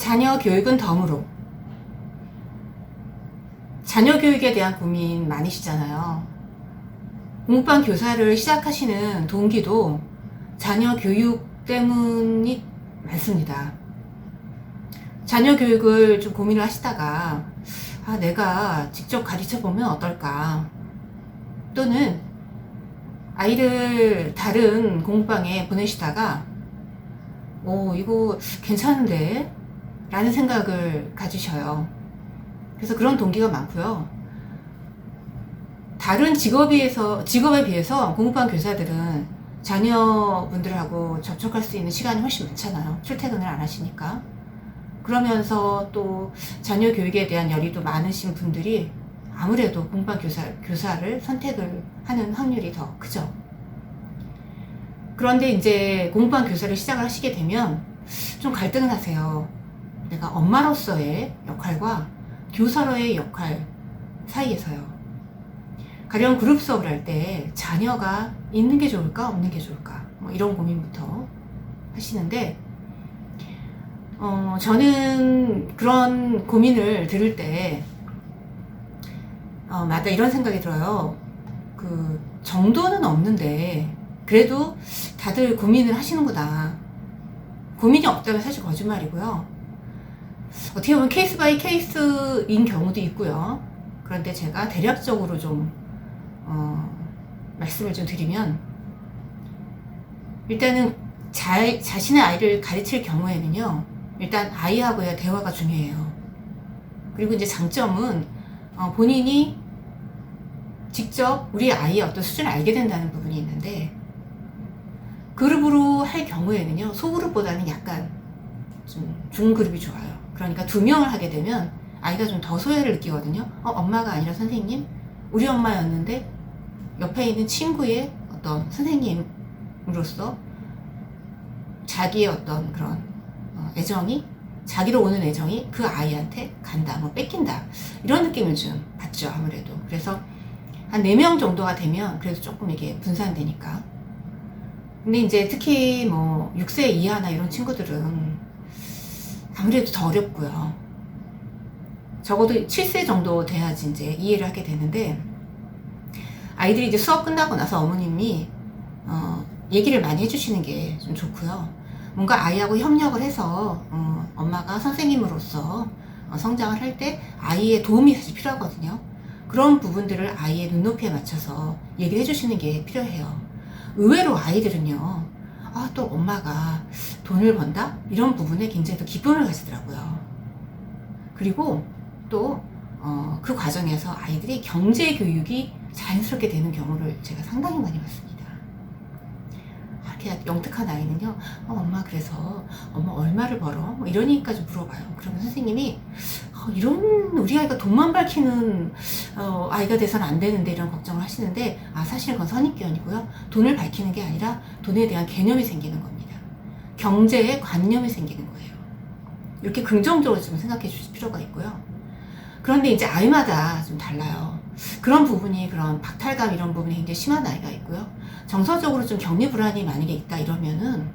자녀 교육은 덤으로. 자녀 교육에 대한 고민 많으시잖아요. 공부반 교사를 시작하시는 동기도 자녀 교육 때문이 많습니다. 자녀 교육을 좀 고민을 하시다가 내가 직접 가르쳐 보면 어떨까, 또는 아이를 다른 공부방에 보내시다가 이거 괜찮은데? 라는 생각을 가지셔요. 그래서 그런 동기가 많고요. 다른 직업에 비해서 공부반 교사들은 자녀분들하고 접촉할 수 있는 시간이 훨씬 많잖아요. 출퇴근을 안 하시니까. 그러면서 또 자녀 교육에 대한 열의도 많으신 분들이 아무래도 공부반 교사를 선택을 하는 확률이 더 크죠. 그런데 이제 공부반 교사를 시작을 하시게 되면 좀 갈등을 하세요. 내가 엄마로서의 역할과 교사로의 역할 사이에서요. 가령 그룹 수업을 할 때 자녀가 있는 게 좋을까 없는 게 좋을까, 이런 고민부터 하시는데, 저는 그런 고민을 들을 때 마다 이런 생각이 들어요. 그 정도는 없는데 그래도 다들 고민을 하시는구나. 고민이 없다면 사실 거짓말이고요. 어떻게 보면 케이스 바이 케이스인 경우도 있고요. 그런데 제가 대략적으로 좀 말씀을 좀 드리면, 일단은 자신의 아이를 가르칠 경우에는요, 일단 아이하고의 대화가 중요해요. 그리고 이제 장점은 본인이 직접 우리 아이의 어떤 수준을 알게 된다는 부분이 있는데, 그룹으로 할 경우에는요, 소그룹보다는 약간 좀 중그룹이 좋아요. 그러니까 2명을 하게 되면 아이가 좀 더 소외를 느끼거든요. 엄마가 아니라 선생님? 우리 엄마였는데 옆에 있는 친구의 어떤 선생님으로서 자기의 어떤 그런 애정이, 자기로 오는 애정이 그 아이한테 간다, 뺏긴다, 이런 느낌을 좀 받죠, 아무래도. 그래서 한 4명 정도가 되면 그래도 조금 이게 분산되니까. 근데 이제 특히 6세 이하나 이런 친구들은 아무래도 더 어렵고요. 적어도 7세 정도 돼야지 이제 이해를 하게 되는데, 아이들이 이제 수업 끝나고 나서 어머님이 얘기를 많이 해주시는 게 좀 좋고요. 뭔가 아이하고 협력을 해서 엄마가 선생님으로서 성장을 할 때 아이의 도움이 사실 필요하거든요. 그런 부분들을 아이의 눈높이에 맞춰서 얘기를 해주시는 게 필요해요. 의외로 아이들은요, 또 엄마가 돈을 번다? 이런 부분에 굉장히 또 기쁨을 가지더라고요. 그리고 또 그 과정에서 아이들이 경제 교육이 자연스럽게 되는 경우를 제가 상당히 많이 봤습니다. 이렇게 영특한 아이는요, 엄마 그래서 엄마 얼마를 벌어? 이러니까 좀 물어봐요. 그러면 선생님이 이런 우리 아이가 돈만 밝히는 아이가 돼서는 안 되는데, 이런 걱정을 하시는데, 사실은 그건 선입견이고요. 돈을 밝히는 게 아니라 돈에 대한 개념이 생기는 겁니다. 경제에 관념이 생기는 거예요. 이렇게 긍정적으로 좀 생각해 주실 필요가 있고요. 그런데 이제 아이마다 좀 달라요. 그런 부분이, 그런 박탈감 이런 부분이 굉장히 심한 아이가 있고요. 정서적으로 좀 격리 불안이 만약에 있다 이러면은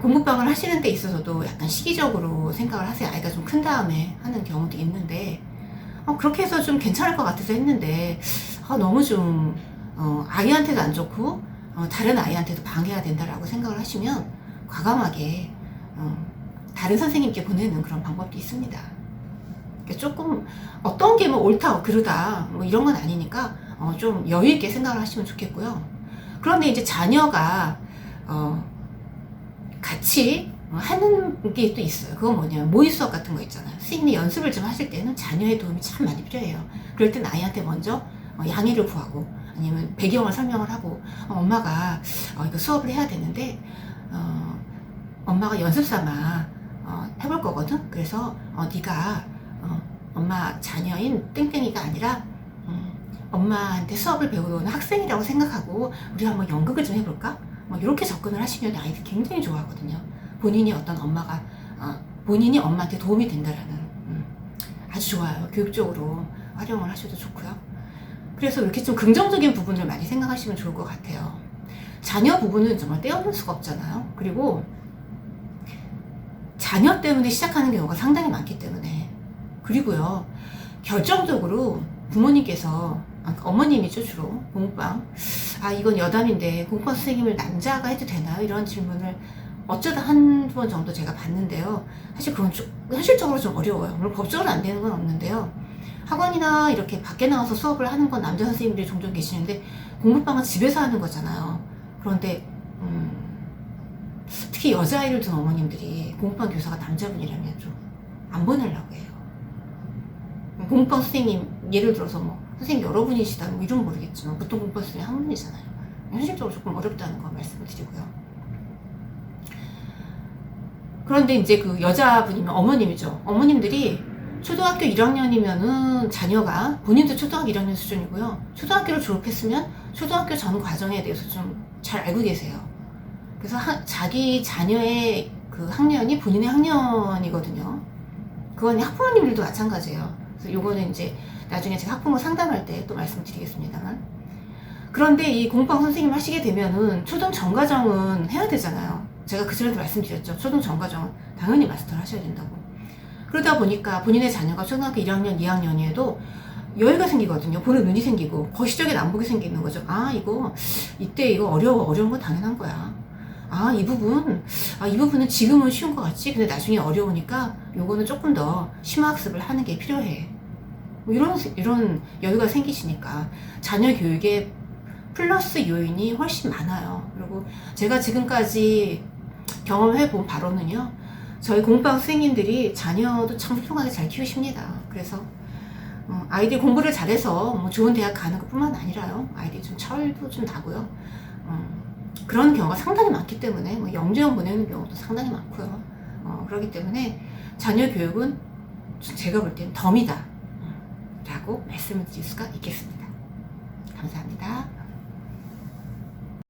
공부방을 하시는 데 있어서도 약간 시기적으로 생각을 하세요. 아이가 좀 큰 다음에 하는 경우도 있는데, 그렇게 해서 좀 괜찮을 것 같아서 했는데, 너무 좀 아이한테도 안 좋고 다른 아이한테도 방해가 된다라고 생각을 하시면 과감하게 다른 선생님께 보내는 그런 방법도 있습니다. 그러니까 조금 어떤 게 옳다 그르다 이런 건 아니니까 좀 여유 있게 생각을 하시면 좋겠고요. 그런데 이제 자녀가 같이 하는 게 또 있어요. 그건 뭐냐면 모의 수업 같은 거 있잖아요. 선생님이 연습을 좀 하실 때는 자녀의 도움이 참 많이 필요해요. 그럴 땐 아이한테 먼저 양해를 구하고, 아니면 배경을 설명을 하고, 엄마가 이거 수업을 해야 되는데 엄마가 연습 삼아 해볼 거거든. 그래서 네가 엄마 자녀인 땡땡이가 아니라 엄마한테 수업을 배우러 오는 학생이라고 생각하고 우리 한번 연극을 좀 해볼까? 이렇게 접근을 하시면 아이들이 굉장히 좋아하거든요. 본인이 본인이 엄마한테 도움이 된다라는, 아주 좋아요. 교육적으로 활용을 하셔도 좋고요. 그래서 이렇게 좀 긍정적인 부분을 많이 생각하시면 좋을 것 같아요. 자녀 부분은 정말 떼어놓을 수가 없잖아요. 그리고 자녀 때문에 시작하는 경우가 상당히 많기 때문에. 그리고요, 결정적으로 부모님께서, 어머님이죠, 주로 공부방, 이건 여담인데 공부방 선생님을 남자가 해도 되나요? 이런 질문을 어쩌다 한두 번 정도 제가 봤는데요. 사실 그건 좀 현실적으로 좀 어려워요. 물론 법적으로 안 되는 건 없는데요. 학원이나 이렇게 밖에 나가서 수업을 하는 건 남자 선생님들이 종종 계시는데, 공부방은 집에서 하는 거잖아요. 그런데 특히 여자아이를 둔 어머님들이 공부방 교사가 남자분이라면 좀 안 보내려고 해요. 공부방 선생님, 예를 들어서 뭐 선생님 여러분이시다 뭐 이런 모르겠지만 보통 공부방 선생님 한 분이잖아요. 현실적으로 조금 어렵다는 거 말씀을 드리고요. 그런데 이제 그 여자분이면 어머님이죠. 어머님들이 초등학교 1학년이면은 자녀가, 본인도 초등학교 1학년 수준이고요. 초등학교를 졸업했으면 초등학교 전 과정에 대해서 좀 잘 알고 계세요. 그래서 자기 자녀의 그 학년이 본인의 학년이거든요. 그건 학부모님들도 마찬가지예요. 그래서 요거는 이제 나중에 제가 학부모 상담할 때 또 말씀드리겠습니다만. 그런데 이 공부방 선생님 하시게 되면은 초등 전과정은 해야 되잖아요. 제가 그 전에도 말씀드렸죠. 초등 전과정은 당연히 마스터를 하셔야 된다고. 그러다 보니까 본인의 자녀가 초등학교 1학년, 2학년이어도 여유가 생기거든요. 보는 눈이 생기고 거시적인 안목이 생기는 거죠. 이때 이거 어려운 건 당연한 거야. 이 부분은 지금은 쉬운 것 같지? 근데 나중에 어려우니까 요거는 조금 더 심화학습을 하는 게 필요해. 뭐 이런 여유가 생기시니까 자녀 교육에 플러스 요인이 훨씬 많아요. 그리고 제가 지금까지 경험해 본 바로는요, 저희 공부방 선생님들이 자녀도 참 훌륭하게 잘 키우십니다. 그래서 아이들 공부를 잘해서 뭐 좋은 대학 가는 것뿐만 아니라요, 아이들이 좀 철도 좀 나고요, 그런 경우가 상당히 많기 때문에 뭐 영재원 보내는 경우도 상당히 많고요. 그렇기 때문에 자녀 교육은 제가 볼 때는 덤이다 라고 말씀을 드릴 수가 있겠습니다. 감사합니다.